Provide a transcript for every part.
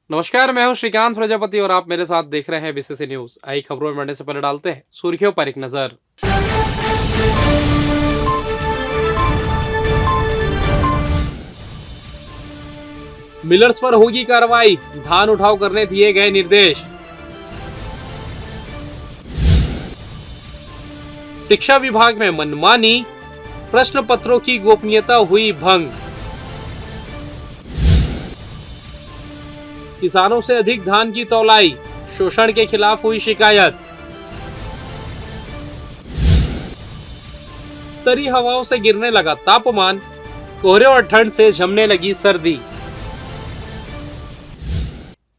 नमस्कार, मैं हूं श्रीकांत प्रजापति और आप मेरे साथ देख रहे हैं बीसीसी न्यूज। आई खबरों में बढ़ने से पहले डालते हैं सुर्खियों पर एक नजर। मिलर्स पर होगी कार्रवाई, धान उठाव करने दिए गए निर्देश। शिक्षा विभाग में मनमानी, प्रश्न पत्रों की गोपनीयता हुई भंग। किसानों से अधिक धान की तौलाई, शोषण के खिलाफ हुई शिकायत। तरी हवाओं से गिरने लगा तापमान, कोहरे और ठंड से जमने लगी सर्दी।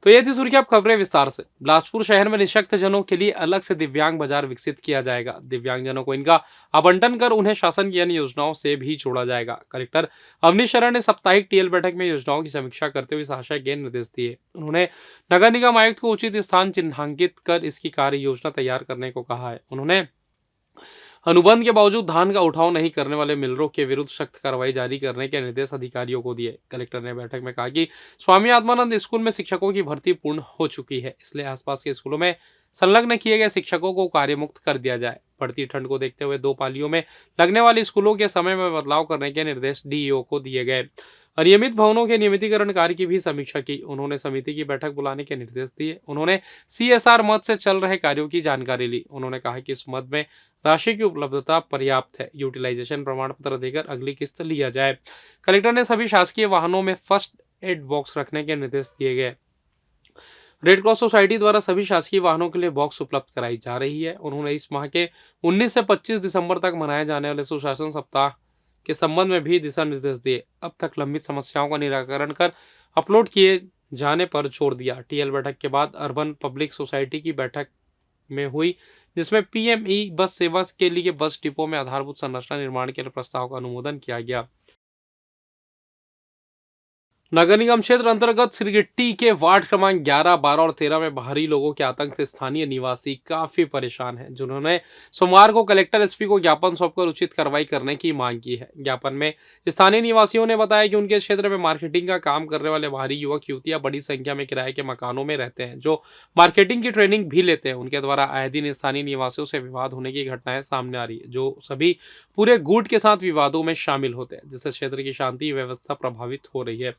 तो ये थी सुर्खियां, अब खबरें विस्तार से। बिलासपुर शहर में निःशक्त जनों के लिए अलग से दिव्यांग बाजार विकसित किया जाएगा। दिव्यांग जनों को इनका आवंटन कर उन्हें शासन की अन्य योजनाओं से भी जोड़ा जाएगा। कलेक्टर अवनीश शरण ने साप्ताहिक टीएल बैठक में योजनाओं की समीक्षा करते हुए इस आशय के निर्देश दिए। उन्होंने नगर निगम आयुक्त को उचित स्थान चिन्हांकित कर इसकी कार्य योजना तैयार करने को कहा है। उन्होंने अनुबंध के बावजूद धान का उठाव नहीं करने वाले मिलरों के विरुद्ध सख्त कार्रवाई जारी करने के निर्देश अधिकारियों को दिए। कलेक्टर ने बैठक में कहा कि स्वामी आत्मानंद स्कूल में शिक्षकों की भर्ती पूर्ण हो चुकी है, इसलिए आसपास के स्कूलों में संलग्न किए गए शिक्षकों को कार्यमुक्त कर दिया जाए। बढ़ती ठंड को देखते हुए 2 पालियों में लगने वाले स्कूलों के समय में बदलाव करने के निर्देश डीईओ को दिए गए। अनियमित भवनों के नियमितीकरण कार्य की भी समीक्षा की। उन्होंने समिति की बैठक बुलाने के निर्देश दिए। उन्होंने सीएसआर मद से चल रहे कार्यों की जानकारी ली। उन्होंने कहा कि इस मद में राशि की उपलब्धता पर्याप्त है, यूटिलाइजेशन प्रमाण पत्र देकर अगली किस्त लिया जाए। कलेक्टर ने सभी शासकीय वाहनों में फर्स्ट एड बॉक्स रखने के निर्देश दिए गए। रेड क्रॉस सोसाइटी द्वारा सभी शासकीय वाहनों के लिए बॉक्स उपलब्ध कराई जा रही है। उन्होंने इस माह के 19 से 25 दिसंबर तक मनाए जाने वाले सुशासन सप्ताह के संबंध में भी दिशा निर्देश दिए। अब तक लंबित समस्याओं का निराकरण कर अपलोड किए जाने पर जोर दिया। टीएल बैठक के बाद अर्बन पब्लिक सोसाइटी की बैठक में हुई, जिसमें पीएमई बस सेवा के लिए बस डिपो में आधारभूत संरचना निर्माण के लिए प्रस्ताव का अनुमोदन किया गया। नगर निगम क्षेत्र अंतर्गत सिरगिट्टी के वार्ड क्रमांक 11, 12 और 13 में बाहरी लोगों के आतंक से स्थानीय निवासी काफी परेशान हैं, जिन्होंने सोमवार को कलेक्टर एसपी को ज्ञापन सौंपकर उचित कार्रवाई करने की मांग की है। ज्ञापन में स्थानीय निवासियों ने बताया कि उनके क्षेत्र में मार्केटिंग का काम करने वाले बाहरी युवक युवतियां बड़ी संख्या में किराए के मकानों में रहते हैं, जो मार्केटिंग की ट्रेनिंग भी लेते हैं। उनके द्वारा आए दिन स्थानीय निवासियों से विवाद होने की घटनाएं सामने आ रही है, जो सभी पूरे गुट के साथ विवादों में शामिल होते हैं, जिससे क्षेत्र की शांति व्यवस्था प्रभावित हो रही है।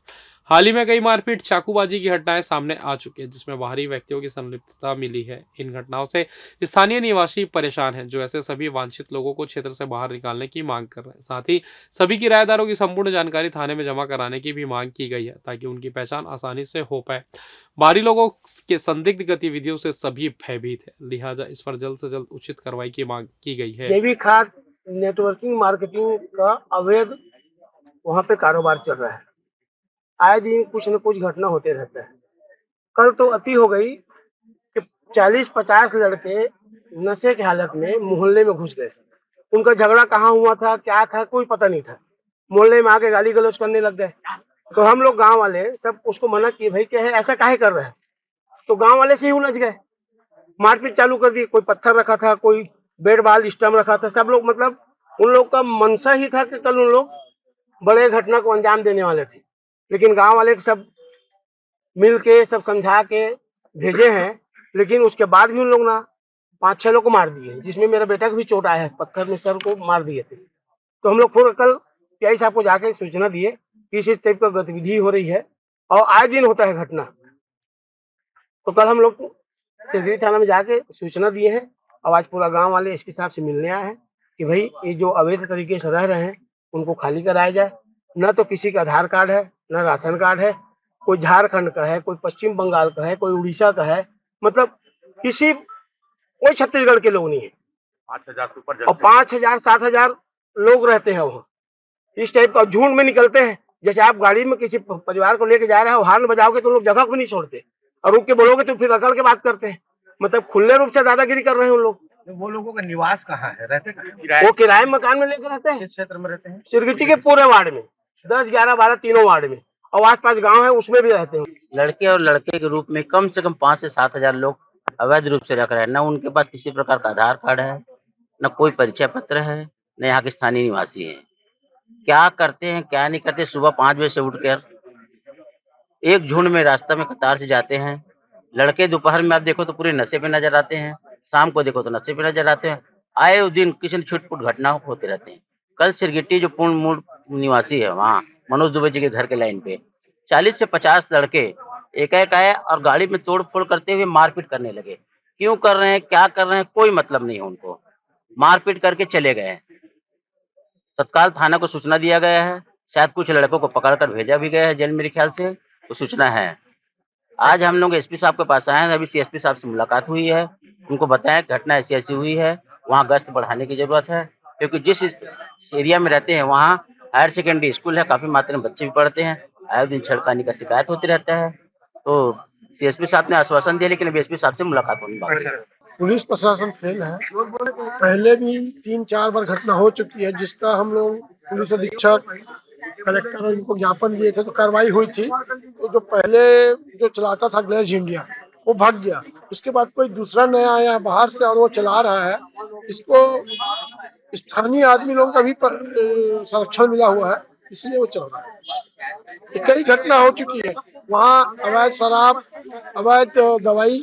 हाल ही में कई मारपीट, चाकूबाजी की घटनाएं सामने आ चुकी है, जिसमें बाहरी व्यक्तियों की संलिप्तता मिली है। इन घटनाओं से स्थानीय निवासी परेशान हैं, जो ऐसे सभी वांछित लोगों को क्षेत्र से बाहर निकालने की मांग कर रहे हैं। साथ ही सभी किराएदारों की संपूर्ण जानकारी थाने में जमा कराने की भी मांग की गई है, ताकि उनकी पहचान आसानी से हो पाए। बाहरी लोगों के संदिग्ध गतिविधियों से सभी भयभीत है, लिहाजा इस पर जल्द से जल्द उचित कार्रवाई की मांग की गई है। जैविक खाद नेटवर्किंग मार्केटिंग का अवैध वहाँ पे कारोबार चल रहा है। आए दिन कुछ न कुछ घटना होते रहता है। कल तो अति हो गई कि 40-50 लड़के नशे की हालत में मोहल्ले में घुस गए। उनका झगड़ा कहाँ हुआ था, क्या था, कोई पता नहीं था। मोहल्ले में आके गाली गलौज करने लग गए। तो हम लोग गांव वाले सब उसको मना किए, भाई क्या है, ऐसा काहे कर रहे हैं। तो गांव वाले से ही उलझ गए, मारपीट चालू कर दी। कोई पत्थर रखा था, कोई बैट बॉल स्टम्प रखा था। सब लोग मतलब उन लोग का मनसा ही था कि कल उन लोग बड़े घटना को अंजाम देने वाले थे, लेकिन गांव वाले सब मिल के सब समझा के भेजे हैं। लेकिन उसके बाद भी उन लोग ना 5-6 लोग को मार दिए, जिसमें मेरा बेटा को भी चोट आया है, पत्थर में सर को मार दिए थे। तो हम लोग फिर कल पीआई साहब को जाके सूचना दिए कि इस टाइप का गतिविधि हो रही है और आए दिन होता है घटना। तो कल हम लोग सिरगिरी थाना में जाके सूचना दिए हैं और आज पूरा गांव वाले एसपी साहब से मिलने आए हैं कि भाई ये जो अवैध तरीके से रह रहे हैं उनको खाली कराया जाए। न तो किसी का आधार कार्ड है, न राशन कार्ड है, कोई झारखंड का है, कोई पश्चिम बंगाल का है, कोई उड़ीसा का है, मतलब किसी कोई छत्तीसगढ़ के लोग नहीं है। 5,000 से ऊपर और 5,000-7,000 लोग रहते हैं वहाँ। इस टाइप का झुंड में निकलते हैं। जैसे आप गाड़ी में किसी परिवार को लेके जा रहे हो, हॉर्न बजाओगे तो लोग जगह को नहीं छोड़ते, और रुक के बोलोगे तो फिर अकल के बात करते हैं। मतलब खुले रूप से दादागिरी कर रहे हैं उन लोग। वो लोगों का निवास कहाँ है, रहते कहाँ? वो किराए मकान में लेकर रहते हैं। किस क्षेत्र में रहते हैं? सिरगिट्टी के पूरे वार्ड में, 10, 11, 12 तीनों वार्ड में। और आसपास गांव है उसमें भी रहते हैं। लड़के और लड़के के रूप में कम से कम 5 से 7 हजार लोग अवैध रूप से रख रहे हैं। न उनके पास किसी प्रकार का आधार कार्ड है, न कोई परिचय पत्र है, न यहाँ के स्थानीय निवासी हैं। क्या करते हैं क्या नहीं करते, सुबह 5 बजे से उठकर एक झुंड में रास्ता में कतार से जाते हैं। लड़के दोपहर में आप देखो तो पूरे नशे पे नजर आते हैं, शाम को देखो तो नशे पे नजर आते हैं। आए दिन किसी न छुटपुट घटना होते रहते हैं। कल सिरगिट्टी जो पूर्ण मूल निवासी है वहाँ मनोज दुबे जी के घर के लाइन पे 40 से 50 लड़के एकाएक आए और गाड़ी में तोड़ फोड़ करते हुए मारपीट करने लगे। क्यों कर रहे हैं क्या कर रहे हैं कोई मतलब नहीं है उनको, मारपीट करके चले गए। तत्काल थाना को सूचना दिया गया है, शायद कुछ लड़कों को पकड़कर भेजा भी गया है जेल, मेरे ख्याल से तो सूचना है। आज हम लोग एसपी साहब के पास आए हैं, अभी सीएसपी साहब से मुलाकात हुई है, उनको बताया घटना ऐसी ऐसी हुई है, वहाँ गश्त बढ़ाने की जरूरत है क्योंकि जिस एरिया में रहते हैं वहाँ हायर सेकेंडरी स्कूल है, काफी मात्रा में बच्चे भी पढ़ते हैं, आए दिन छेड़खानी का शिकायत होती रहता है। तो सीएसपी साहब ने आश्वासन दिया लेकिन अभी एसपी साहब से मुलाकात होनी बाकी है। पुलिस प्रशासन फेल है। पहले भी 3-4 बार घटना हो चुकी है जिसका हम लोग पुलिस अधीक्षक कलेक्टर और इनको ज्ञापन दिए थे तो कार्रवाई हुई थी। तो जो पहले जो चलाता था ग्लेज इंडिया वो भाग गया, उसके बाद कोई दूसरा नया आया बाहर से और वो चला रहा है। इसको स्थानीय आदमी लोगों का भी संरक्षण मिला हुआ है, इसलिए वो चल रहा है। कई घटना हो चुकी है वहाँ, अवैध शराब, अवैध दवाई,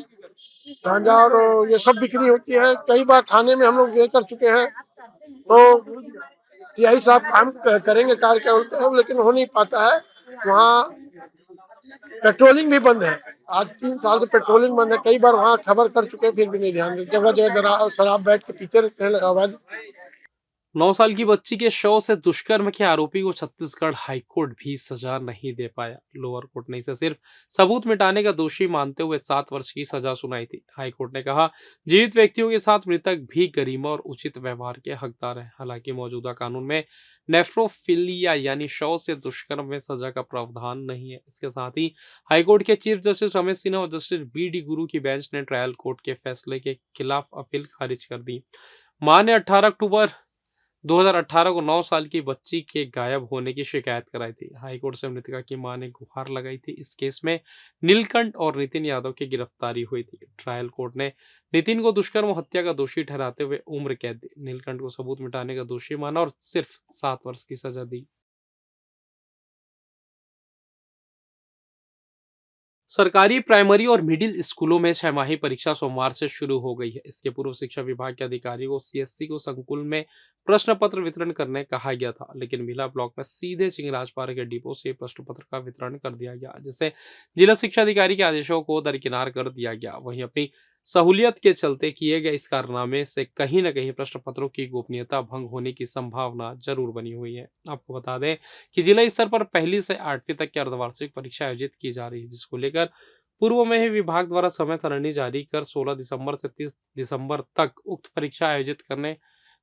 गांजा और ये सब बिक्री होती है। कई बार थाने में हम लोग ये कर चुके हैं। तो यही साहब काम करेंगे कार्य करते हैं लेकिन हो नहीं पाता है। वहाँ पेट्रोलिंग भी बंद है, आज 3 साल से पेट्रोलिंग बंद है। कई बार वहाँ खबर कर चुके हैं फिर भी नहीं ध्यान देते, जगह जगह शराब बैठ के पीते रहते हैं अवैध। 9 साल की बच्ची के शव से दुष्कर्म के आरोपी को छत्तीसगढ़ हाईकोर्ट भी सजा नहीं दे पाया। लोअर कोर्ट ने इसे सिर्फ सबूत मिटाने का दोषी मानते हुए 7 वर्ष की सजा सुनाई थी। हाईकोर्ट ने कहा जीवित व्यक्तियों के साथ मृतक भी गरिमा और उचित व्यवहार के हकदार हैं। हालांकि मौजूदा कानून में नेफ्रोफिलिया यानी शव से दुष्कर्म में सजा का प्रावधान नहीं है। इसके साथ ही हाईकोर्ट के चीफ जस्टिस रमेश सिन्हा और जस्टिस बी.डी. गुरु की बेंच ने ट्रायल कोर्ट के फैसले के खिलाफ अपील खारिज कर दी। मां ने 18 अक्टूबर 2018 को 9 साल की बच्ची के गायब होने की शिकायत कराई थी। हाईकोर्ट से मृतका की मां ने गुहार लगाई थी। इस केस में नीलकंठ और नितिन यादव की गिरफ्तारी हुई थी। ट्रायल कोर्ट ने नितिन को दुष्कर्म हत्या का दोषी ठहराते हुए उम्र कैद दी। नीलकंठ को सबूत मिटाने का दोषी माना और सिर्फ 7 वर्ष की सजा दी। सरकारी प्राइमरी और मिडिल स्कूलों में 6 परीक्षा सोमवार से शुरू हो गई है। इसके पूर्व शिक्षा विभाग के अधिकारियों को सीएससी को संकुल में प्रश्न पत्र वितरण करने कहा गया था, लेकिन भिला ब्लॉक में सीधे चिंगराजपारा के डिपो से प्रश्न पत्र का वितरण कर दिया गया, जिससे जिला शिक्षा अधिकारी के आदेशों को दरकिनार कर दिया गया। वहीं अपनी सहूलियत के चलते किए गए इस कारनामे से कहीं न कहीं प्रश्न पत्रों की गोपनीयता भंग होने की संभावना जरूर बनी हुई है। आपको बता दें कि जिला स्तर पर 1 से 8वीं तक की अर्धवार्षिक परीक्षा आयोजित की जा रही है, जिसको लेकर पूर्व में ही विभाग द्वारा समय सारणी जारी कर 16 दिसंबर से 30 दिसंबर तक उक्त परीक्षा आयोजित करने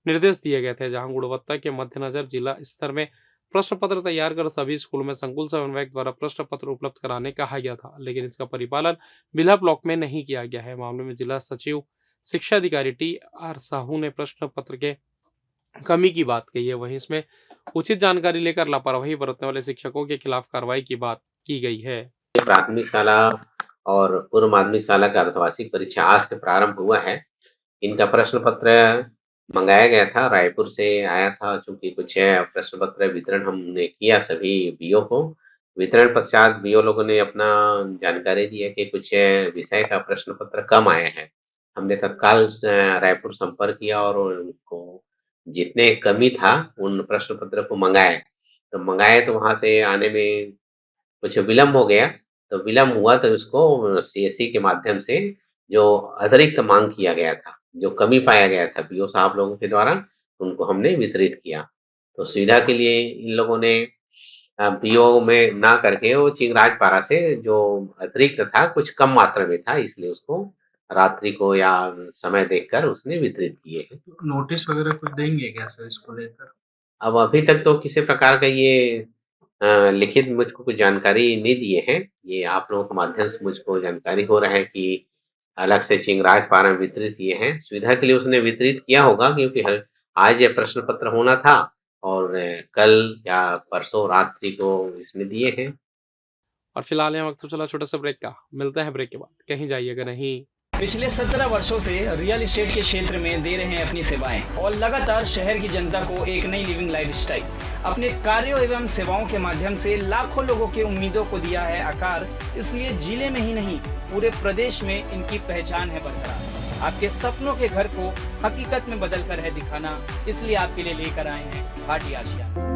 निर्देश दिए गए थे, जहां गुणवत्ता के मद्देनजर जिला स्तर में प्रश्न पत्र तैयार कर सभी स्कूलों में संकुल समन्वयक द्वारा प्रश्न पत्र उपलब्ध कराने कहा गया था, लेकिन इसका परिपालन भिला ब्लॉक में नहीं किया गया है। मामले में जिला सचिव शिक्षा अधिकारी टी.आर. साहू ने प्रश्न पत्र के कमी की बात कही है। वहीं इसमें उचित जानकारी लेकर लापरवाही बरतने वाले शिक्षकों के खिलाफ कार्रवाई की बात की गई है। प्राथमिक शाला और पूर्व माध्यमिक शाला का अर्धवार्षिक परीक्षा आज से प्रारंभ हुआ है। इनका प्रश्न पत्र मंगाया गया था, रायपुर से आया था। चूंकि कुछ प्रश्न पत्र वितरण हमने किया सभी बीओ को। वितरण पश्चात बीओ लोगों ने अपना जानकारी दी है कि कुछ विषय का प्रश्न पत्र कम आया है। हमने तत्काल रायपुर संपर्क किया और उनको जितने कमी था उन प्रश्न पत्र को मंगाए तो वहां से आने में कुछ विलम्ब हो गया। तो विलम्ब हुआ तो उसको सीएससी के माध्यम से जो अतिरिक्त मांग किया गया था, जो कमी पाया गया था बीओ साहब लोगों के द्वारा, उनको हमने वितरित किया। तो सुविधा के लिए इन लोगों ने बीओ में ना करके वो चिंगराजपारा से जो अतिरिक्त था कुछ कम मात्रा में था, इसलिए उसको रात्रि को या समय देखकर उसने वितरित किए हैं। नोटिस वगैरह कुछ देंगे क्या सर इसको लेकर? अब अभी तक तो किसी प्रकार का ये लिखित मुझको कुछ जानकारी नहीं दिए हैं। ये आप लोगों के माध्यम से मुझको जानकारी हो रहा है कि अलग से चिंगराजपारा में वितरित किए हैं। सुविधा के लिए उसने वितरित किया होगा क्योंकि आज ये प्रश्न पत्र होना था और कल या परसों रात्रि को इसमें दिए हैं। और फिलहाल यहाँ वक्त तो चला छोटा सा ब्रेक का, मिलते हैं ब्रेक के बाद, कहीं जाइएगा नहीं। पिछले 17 वर्षों से रियल एस्टेट के क्षेत्र में दे रहे हैं अपनी सेवाएं और लगातार शहर की जनता को एक नई लिविंग लाइफस्टाइल। अपने कार्यों एवं सेवाओं के माध्यम से लाखों लोगों की उम्मीदों को दिया है आकार, इसलिए जिले में ही नहीं पूरे प्रदेश में इनकी पहचान है बरकरार। आपके सपनों के घर को हकीकत में बदल कर है दिखाना, इसलिए आपके लिए लेकर आए हैं भाटी आशिया।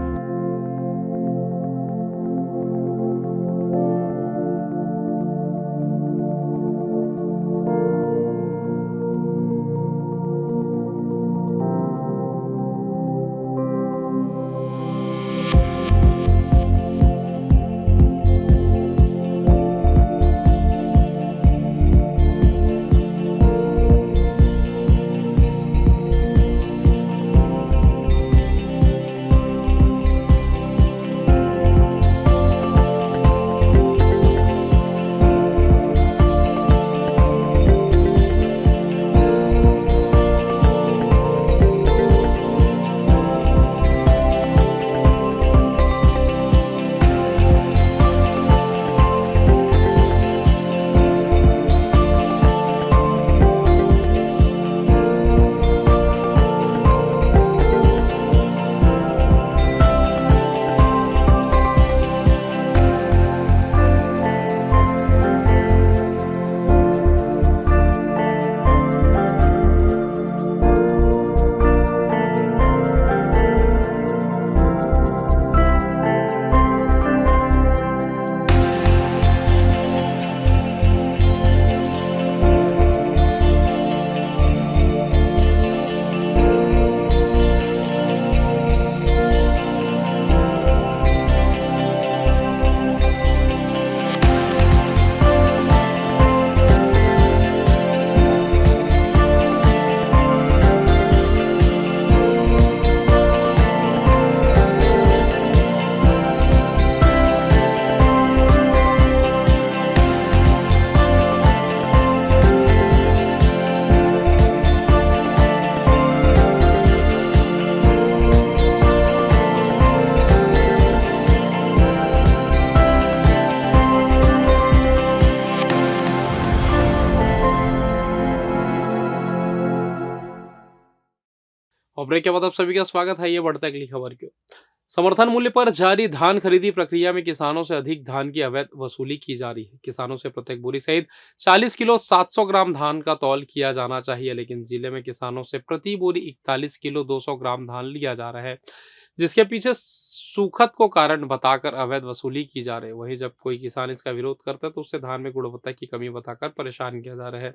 और ब्रेक के बाद आप सभी का स्वागत है। ये बढ़ता है अगली खबर की ओर। समर्थन मूल्य पर जारी धान खरीदी प्रक्रिया में किसानों से अधिक धान की अवैध वसूली की जा रही है। किसानों से प्रत्येक बोरी सहित 40 किलो 700 ग्राम धान का तौल किया जाना चाहिए, लेकिन जिले में किसानों से प्रति बोरी 41 किलो 200 ग्राम धान लिया जा रहा है, जिसके पीछे सूखत को कारण बताकर अवैध वसूली की जा रही है। वहीं जब कोई किसान इसका विरोध करता है तो उससे धान में गुणवत्ता की कमी बताकर परेशान किया जा रहा है।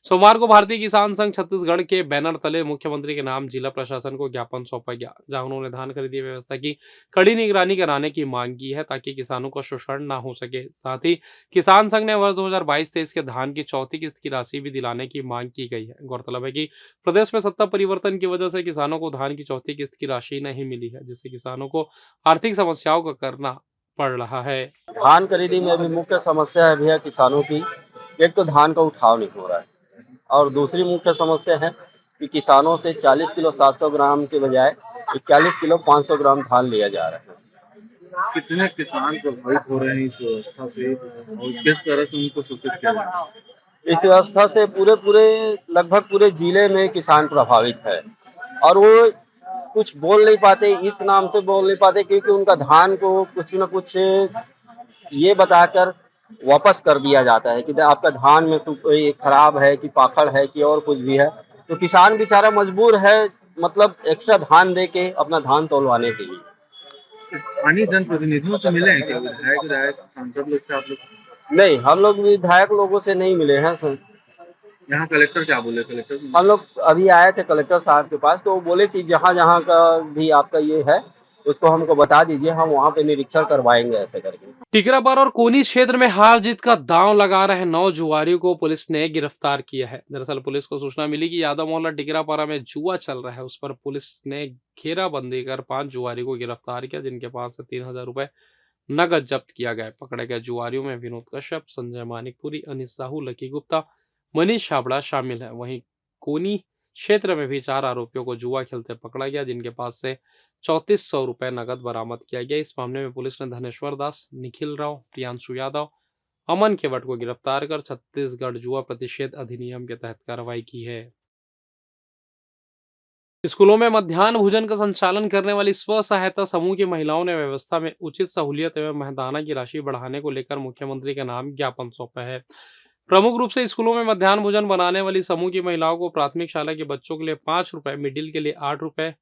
सोमवार को भारतीय किसान संघ छत्तीसगढ़ के बैनर तले मुख्यमंत्री के नाम जिला प्रशासन को ज्ञापन सौंपा गया, जहां उन्होंने धान खरीदी व्यवस्था की कड़ी निगरानी कराने की मांग की है ताकि किसानों को शोषण न हो सके। साथ ही किसान संघ ने वर्ष 2022-23 के धान की चौथी किस्त की राशि भी दिलाने की मांग की गई है। गौरतलब है कि प्रदेश में सत्ता परिवर्तन की वजह से किसानों को धान की चौथी किस्त की राशि नहीं मिली है, जिससे किसानों को आर्थिक समस्याओं का करना पड़ रहा है। धान खरीदी में अभी मुख्य समस्या है भैया किसानों की, एक तो धान का उठाव नहीं हो रहा है और दूसरी मुख्य समस्या है कि किसानों से 40 किलो 700 ग्राम के बजाय 41 किलो 500 ग्राम धान लिया जा रहा है। कितने किसान प्रभावित हो रहे हैं इस व्यवस्था से और किस तरह से उनको सूचित किया जा रहा है? इस व्यवस्था से पूरे लगभग पूरे जिले में किसान प्रभावित है और वो कुछ बोल नहीं पाते, इस नाम से बोल नहीं पाते क्योंकि उनका धान को कुछ न कुछ ये बताकर वापस कर दिया जाता है कि आपका धान में कोई खराब है कि पाखड़ है कि और कुछ भी है, तो किसान बेचारा मजबूर है मतलब एक्स्ट्रा धान दे के अपना धान तौलवाने के लिए। स्थानीय जनप्रतिनिधियों से मिले हैं क्या, विधायक सांसद लोग से आप लोग? नहीं, हम लोग विधायक लोगों से नहीं मिले हैं सर। यहाँ कलेक्टर क्या बोले? कलेक्टर हम लोग अभी आए थे कलेक्टर साहब के पास, तो वो बोले कि जहाँ जहाँ का भी आपका ये है उसको हमको बता दीजिए, हम वहाँ पे निरीक्षण करवाएंगे ऐसे करके। टिकरापार और कोनी क्षेत्र में हार जीत का दांव लगा रहे 9 जुआरियों को पुलिस ने गिरफ्तार किया है। दरअसल पुलिस को सूचना मिली कि यादव मोहल्ला टिकरापारा में जुआ चल रहा है। उस पर पुलिस ने घेराबंदी कर 5 जुआरियों को गिरफ्तार किया, जिनके पास से 3000 रुपए नगद जब्त किया गया। पकड़े गए जुआरियों में विनोद कश्यप, संजय मानिकपुरी, अनिस साहू, लकी गुप्ता, मनीष छाबड़ा शामिल है। वहीं कोनी क्षेत्र में भी 4 आरोपियों को जुआ खेलते पकड़ा गया, जिनके पास से 3400 रुपए नगद बरामद किया गया। इस मामले में पुलिस ने धनेश्वर दास, निखिल राव, प्रियांशु यादव, अमन केवट को गिरफ्तार कर छत्तीसगढ़ जुआ प्रतिषेध अधिनियम के तहत कार्रवाई की है। स्कूलों में मध्याह्न भोजन का संचालन करने वाली स्व सहायता समूह की महिलाओं ने व्यवस्था में उचित सहूलियत एवं महदाना की राशि बढ़ाने को लेकर मुख्यमंत्री के नाम ज्ञापन सौंपा है। प्रमुख रूप से स्कूलों में मध्याह्न भोजन बनाने वाली समूह की महिलाओं को प्राथमिक शाला के बच्चों के लिए 5 रुपए, मिडिल के लिए 8 रुपए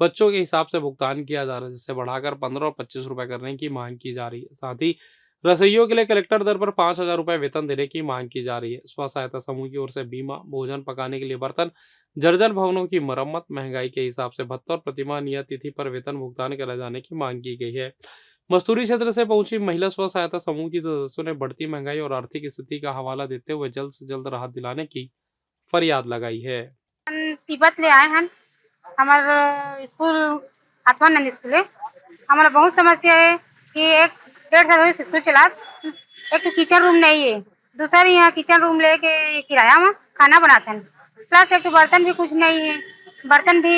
बच्चों के हिसाब से भुगतान किया जा रहा है, जिससे बढ़ाकर 15 और 25 रुपए करने की मांग की जा रही है। साथ ही रसोइयों के लिए कलेक्टर दर पर 5,000 रुपए वेतन देने की मांग की जा रही है। स्व सहायता समूह की ओर से बीमा, भोजन पकाने के लिए बर्तन, जर्जर भवनों की मरम्मत, महंगाई के हिसाब से भत्ता और प्रतिमाह नियत तिथि पर वेतन भुगतान कराए जाने की मांग की गई है। मस्तूरी क्षेत्र से पहुंची महिला स्व सहायता समूह की सदस्यों ने बढ़ती महंगाई और आर्थिक स्थिति का हवाला देते हुए जल्द से जल्द राहत दिलाने की फरियाद लगाई है। तिब्बत ले आए हैं हमार स्कूल आत्मानंद स्कूल है। हमारा बहुत समस्या है कि 1-1.5 साल से स्कूल चला, एक तो किचन रूम नहीं है, दूसरा यहाँ किचन रूम लेके किराया में खाना बनाते हैं, प्लस एक तो बर्तन भी कुछ नहीं है, बर्तन भी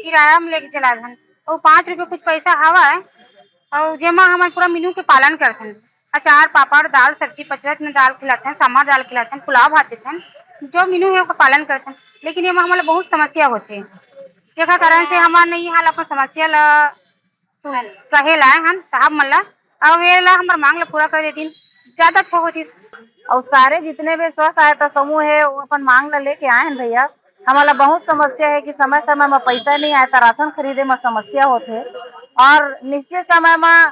किराया में लेके चला हैं और 5 रुपये कुछ पैसा हवा है और जेमा हमारे पूरा मेनू के पालन करते हैं। अचार, पापड़, दाल, सब्जी, पचरत में दाल खिलाते हैं, सांभर दाल खिलाते हैं, पुलाव भात देते हैं, जो मेनू है उसका पालन करते हैं। लेकिन ये हमारे बहुत समस्या होती है, जेकर कारण से हमारे नहीं हाल अपन समस्या ला कहे लाए हम साहब मल्ला और ये ला हमारे मांग ला पूरा कर देती ज्यादा अच्छा होती। और सारे जितने भी स्व सहायता समूह है वो अपन मांग ला लेके आए हैं भैया। हमारा बहुत समस्या है कि समय समय में पैसा नहीं आया था, राशन खरीदे में समस्या होते और निश्चित समय में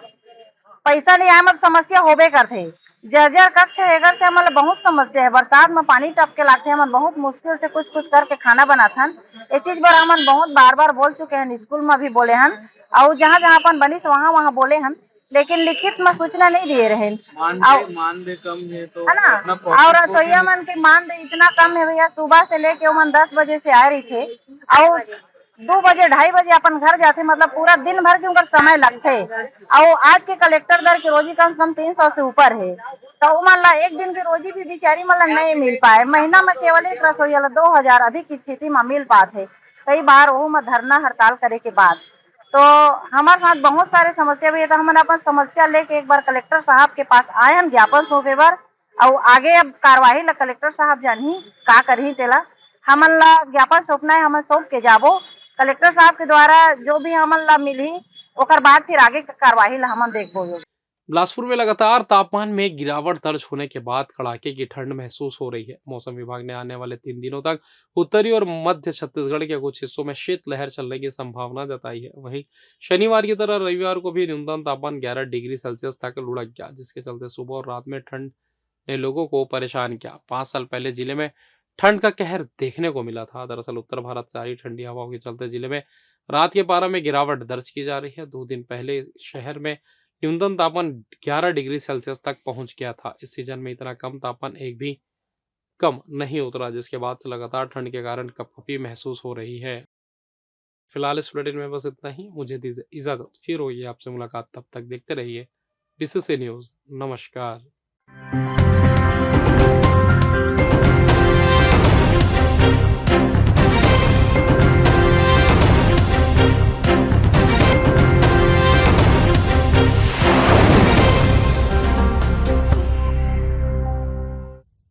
पैसा नहीं आया में समस्या होबे करते। जर्जर कक्ष एगर से हमारा बहुत समस्या है, बरसात में पानी टप के लाते हैं, हम बहुत मुश्किल से कुछ कुछ करके खाना बनाते हैं। ये चीज पर हम बहुत बार बार बोल चुके हैं, स्कूल में भी बोले हैं और जहाँ जहाँ अपन बनी वहाँ वहाँ बोले हैं, लेकिन लिखित में सूचना नहीं दिए रहे। मानदेय कम है तो है ना, और रसोईया मन के मानदेय इतना कम है भैया। सुबह से लेके मन 10 बजे से आ रही थे और 2 बजे 2:30 बजे अपन घर जाते, मतलब पूरा दिन भर के उनका समय लगते। और आज के कलेक्टर दर की रोजी कम से कम 300 से ऊपर है, तो मान ला एक दिन की रोजी भी बेचारी मतलब नहीं मिल पाए। महीना में केवल एक रसोईया 2,000 अभी की स्थिति में मिल पाते, कई बार वो में धरना हड़ताल करे के बाद। तो हमारे साथ बहुत सारे समस्या भी है, तो हमने अपन समस्या लेके एक बार कलेक्टर साहब के पास आए हैं ज्ञापन सौंपे बार और आगे अब कार्यवाही ला कलेक्टर साहब जानी का करही तेला हमन ला ज्ञापन सौंपना है, हमें सौंप के जाबो कलेक्टर साहब के द्वारा जो भी हमन ला मिली ओकर बाद फिर आगे का कार्यवाही ला हमन देखबो। बिलासपुर में लगातार तापमान में गिरावट दर्ज होने के बाद कड़ाके की ठंड महसूस हो रही है। मौसम विभाग ने आने वाले 3 दिनों तक उत्तरी और मध्य छत्तीसगढ़ के कुछ हिस्सों में शीतलहर चलने की संभावना जताई है। वहीं शनिवार की तरह रविवार को भी न्यूनतम तापमान 11 डिग्री सेल्सियस तक लुढ़क गया, जिसके चलते सुबह और रात में ठंड ने लोगों को परेशान किया। 5 साल पहले जिले में ठंड का कहर देखने को मिला था। दरअसल उत्तर भारत से आ रही ठंडी हवाओं के चलते जिले में रात के पारा में गिरावट दर्ज की जा रही है। 2 दिन पहले शहर में न्यूनतम तापमान 11 डिग्री सेल्सियस तक पहुंच गया था। इस सीजन में इतना कम तापमान एक भी कम नहीं उतरा, जिसके बाद से लगातार ठंड के कारण कपकपी महसूस हो रही है। फिलहाल इस बुलेटिन में बस इतना ही। मुझे दीजिए इजाजत, फिर होगी आपसे मुलाकात। तब तक देखते रहिए BCC न्यूज। नमस्कार।